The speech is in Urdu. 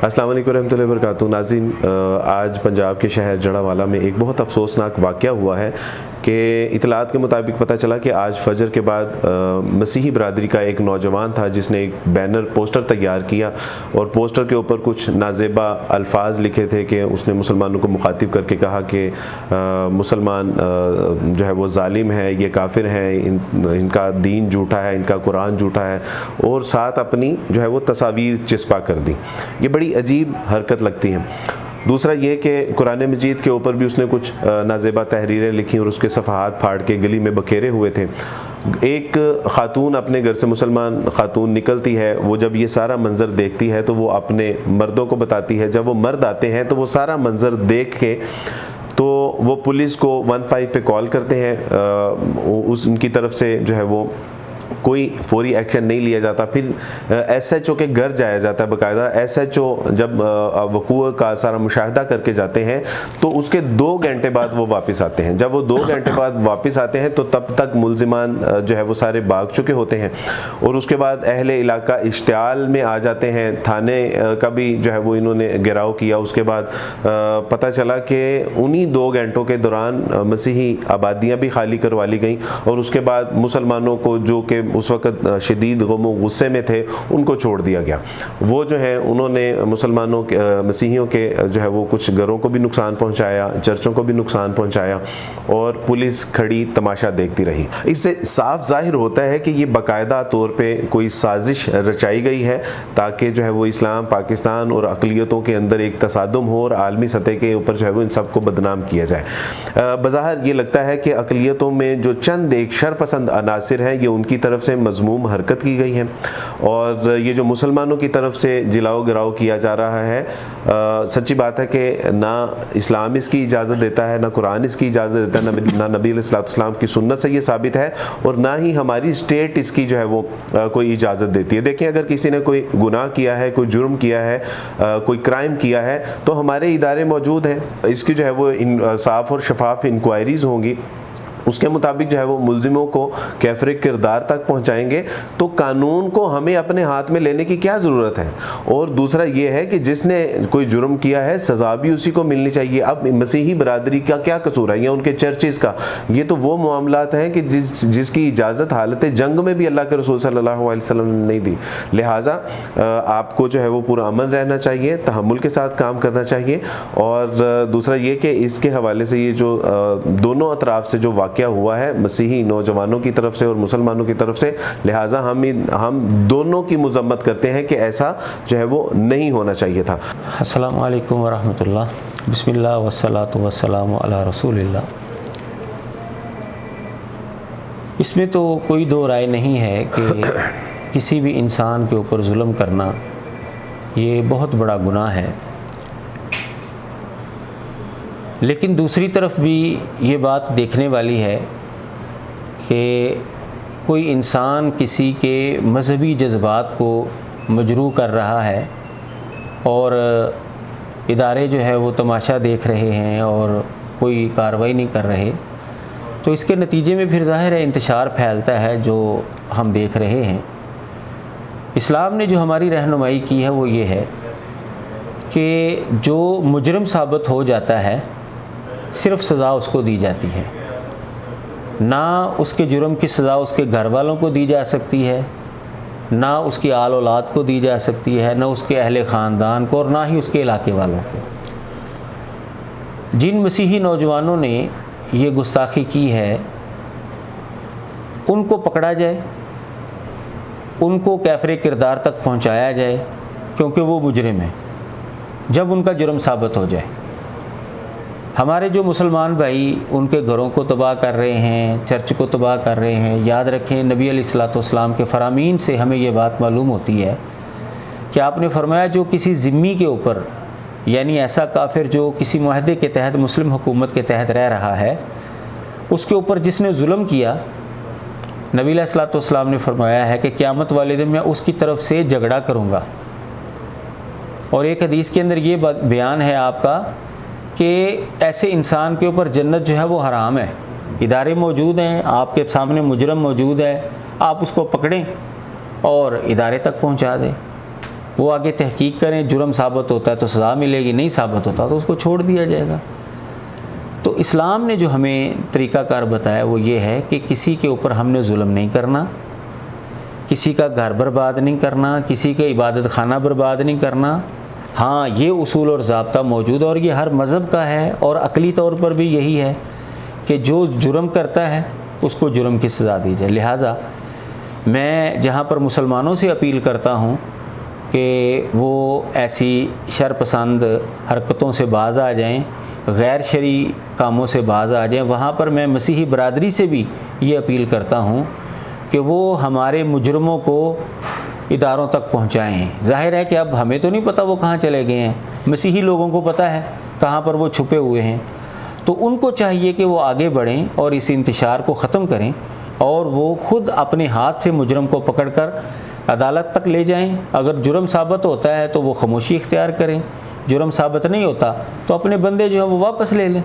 السلام علیکم ورحمۃ اللہ وبرکاتہ. ناظرین، آج پنجاب کے شہر جڑاوالا میں ایک بہت افسوسناک واقعہ ہوا ہے کہ اطلاعات کے مطابق پتہ چلا کہ آج فجر کے بعد مسیحی برادری کا ایک نوجوان تھا جس نے ایک بینر پوسٹر تیار کیا اور پوسٹر کے اوپر کچھ نازیبا الفاظ لکھے تھے کہ اس نے مسلمانوں کو مخاطب کر کے کہا کہ مسلمان جو ہے وہ ظالم ہے، یہ کافر ہیں، ان کا دین جھوٹا ہے، ان کا قرآن جھوٹا ہے، اور ساتھ اپنی جو ہے وہ تصاویر چسپا کر دی. یہ بڑی عجیب حرکت لگتی ہے. دوسرا یہ کہ قرآن مجید کے اوپر بھی اس نے کچھ نازیبا تحریریں لکھی اور اس کے صفحات پھاڑ کے گلی میں بکھیرے ہوئے تھے. ایک خاتون اپنے گھر سے، مسلمان خاتون نکلتی ہے، وہ جب یہ سارا منظر دیکھتی ہے تو وہ اپنے مردوں کو بتاتی ہے. جب وہ مرد آتے ہیں تو وہ سارا منظر دیکھ کے تو وہ پولیس کو 15 پہ کال کرتے ہیں. ان کی طرف سے جو ہے وہ کوئی فوری ایکشن نہیں لیا جاتا. پھر ایس ایچ او کے گھر جایا جاتا ہے باقاعدہ. ایس ایچ او جب وقوع کا سارا مشاہدہ کر کے جاتے ہیں تو اس کے 2 گھنٹے بعد وہ واپس آتے ہیں. جب وہ 2 گھنٹے بعد واپس آتے ہیں تو تب تک ملزمان جو ہے وہ سارے بھاگ چکے ہوتے ہیں اور اس کے بعد اہل علاقہ اشتعال میں آ جاتے ہیں. تھانے کا بھی جو ہے وہ انہوں نے گھیراؤ کیا. اس کے بعد پتہ چلا کہ انہی 2 گھنٹوں کے دوران مسیحی آبادیاں بھی خالی کروا لی گئیں اور اس کے بعد مسلمانوں کو جو کہ اس وقت شدید غم و غصے میں تھے ان کو چھوڑ دیا گیا. وہ جو ہیں انہوں نے مسلمانوں کے، مسیحیوں کے جو ہے وہ کچھ گھروں کو بھی نقصان پہنچایا، چرچوں کو بھی نقصان پہنچایا اور پولیس کھڑی تماشا دیکھتی رہی. اس سے صاف ظاہر ہوتا ہے کہ یہ باقاعدہ طور پہ کوئی سازش رچائی گئی ہے تاکہ جو ہے وہ اسلام، پاکستان اور اقلیتوں کے اندر ایک تصادم ہو اور عالمی سطح کے اوپر جو ہے وہ ان سب کو بدنام کیا جائے. بظاہر یہ لگتا ہے کہ اقلیتوں میں جو چند ایک شرپسند عناصر ہیں یہ ان کی طرف سے مذموم حرکت کی گئی ہے اور یہ جو مسلمانوں کی طرف سے جلاؤ گراؤ کیا جا رہا ہے، سچی بات ہے کہ نہ اسلام اس کی اجازت دیتا ہے، نہ قرآن اس کی اجازت دیتا ہے، نہ نبی علیہ السلام کی سنت سے یہ ثابت ہے اور نہ ہی ہماری اسٹیٹ اس کی جو ہے وہ کوئی اجازت دیتی ہے. دیکھیں، اگر کسی نے کوئی گناہ کیا ہے، کوئی جرم کیا ہے، کوئی کرائم کیا ہے تو ہمارے ادارے موجود ہیں، اس کی جو ہے وہ صاف اور شفاف انکوائریز ہوں گی، اس کے مطابق جو ہے وہ ملزموں کو کیفر کردار تک پہنچائیں گے. تو قانون کو ہمیں اپنے ہاتھ میں لینے کی کیا ضرورت ہے؟ اور دوسرا یہ ہے کہ جس نے کوئی جرم کیا ہے سزا بھی اسی کو ملنی چاہیے. اب مسیحی برادری کا کیا قصور ہے یا ان کے چرچز کا؟ یہ تو وہ معاملات ہیں کہ جس کی اجازت حالت جنگ میں بھی اللہ کے رسول صلی اللہ علیہ وسلم نے نہیں دی. لہٰذا آپ کو جو ہے وہ پورا امن رہنا چاہیے، تحمل کے ساتھ کام کرنا چاہیے. اور دوسرا یہ کہ اس کے حوالے سے یہ جو دونوں اطراف سے جو واقعہ ہوا ہے مسیحی نوجوانوں کی طرف سے اور مسلمانوں کی طرف سے، لہٰذا ہم دونوں کی مذمت کرتے ہیں کہ ایسا جو ہے وہ نہیں ہونا چاہیے تھا. السلام علیکم ورحمۃ اللہ. بسم اللہ والصلاۃ والسلام علی رسول اللہ. اس میں تو کوئی دو رائے نہیں ہے کہ کسی بھی انسان کے اوپر ظلم کرنا یہ بہت بڑا گناہ ہے. لیکن دوسری طرف بھی یہ بات دیکھنے والی ہے کہ کوئی انسان کسی کے مذہبی جذبات کو مجروح کر رہا ہے اور ادارے جو ہے وہ تماشا دیکھ رہے ہیں اور کوئی کارروائی نہیں کر رہے، تو اس کے نتیجے میں پھر ظاہر ہے انتشار پھیلتا ہے جو ہم دیکھ رہے ہیں. اسلام نے جو ہماری رہنمائی کی ہے وہ یہ ہے کہ جو مجرم ثابت ہو جاتا ہے صرف سزا اس کو دی جاتی ہے، نہ اس کے جرم کی سزا اس کے گھر والوں کو دی جا سکتی ہے، نہ اس کی آل اولاد کو دی جا سکتی ہے، نہ اس کے اہل خاندان کو، اور نہ ہی اس کے علاقے والوں کو. جن مسیحی نوجوانوں نے یہ گستاخی کی ہے ان کو پکڑا جائے، ان کو کیفر کردار تک پہنچایا جائے کیونکہ وہ مجرم ہیں جب ان کا جرم ثابت ہو جائے. ہمارے جو مسلمان بھائی ان کے گھروں کو تباہ کر رہے ہیں، چرچ کو تباہ کر رہے ہیں، یاد رکھیں نبی علیہ السلام کے فرامین سے ہمیں یہ بات معلوم ہوتی ہے کہ آپ نے فرمایا جو کسی ذمی کے اوپر، یعنی ایسا کافر جو کسی معاہدے کے تحت مسلم حکومت کے تحت رہ رہا ہے، اس کے اوپر جس نے ظلم کیا، نبی علیہ السلام نے فرمایا ہے کہ قیامت والے دن میں اس کی طرف سے جھگڑا کروں گا. اور ایک حدیث کے اندر یہ بیان ہے آپ کا کہ ایسے انسان کے اوپر جنت جو ہے وہ حرام ہے. ادارے موجود ہیں، آپ کے سامنے مجرم موجود ہے، آپ اس کو پکڑیں اور ادارے تک پہنچا دیں. وہ آگے تحقیق کریں، جرم ثابت ہوتا ہے تو سزا ملے گی، نہیں ثابت ہوتا تو اس کو چھوڑ دیا جائے گا۔ تو اسلام نے جو ہمیں طریقہ کار بتایا وہ یہ ہے کہ کسی کے اوپر ہم نے ظلم نہیں کرنا، کسی کا گھر برباد نہیں کرنا، کسی کا عبادت خانہ برباد نہیں کرنا۔ ہاں یہ اصول اور ضابطہ موجود ہے اور یہ ہر مذہب کا ہے، اور عقلی طور پر بھی یہی ہے کہ جو جرم کرتا ہے اس کو جرم کی سزا دی جائے۔ لہٰذا میں جہاں پر مسلمانوں سے اپیل کرتا ہوں کہ وہ ایسی شرپسند حرکتوں سے باز آ جائیں، غیر شرعی کاموں سے باز آ جائیں، وہاں پر میں مسیحی برادری سے بھی یہ اپیل کرتا ہوں کہ وہ ہمارے مجرموں کو اداروں تک پہنچائیں۔ ظاہر ہے کہ اب ہمیں تو نہیں پتہ وہ کہاں چلے گئے ہیں، مسیحی لوگوں کو پتہ ہے کہاں پر وہ چھپے ہوئے ہیں، تو ان کو چاہیے کہ وہ آگے بڑھیں اور اس انتشار کو ختم کریں، اور وہ خود اپنے ہاتھ سے مجرم کو پکڑ کر عدالت تک لے جائیں۔ اگر جرم ثابت ہوتا ہے تو وہ خاموشی اختیار کریں، جرم ثابت نہیں ہوتا تو اپنے بندے جو ہیں وہ واپس لے لیں۔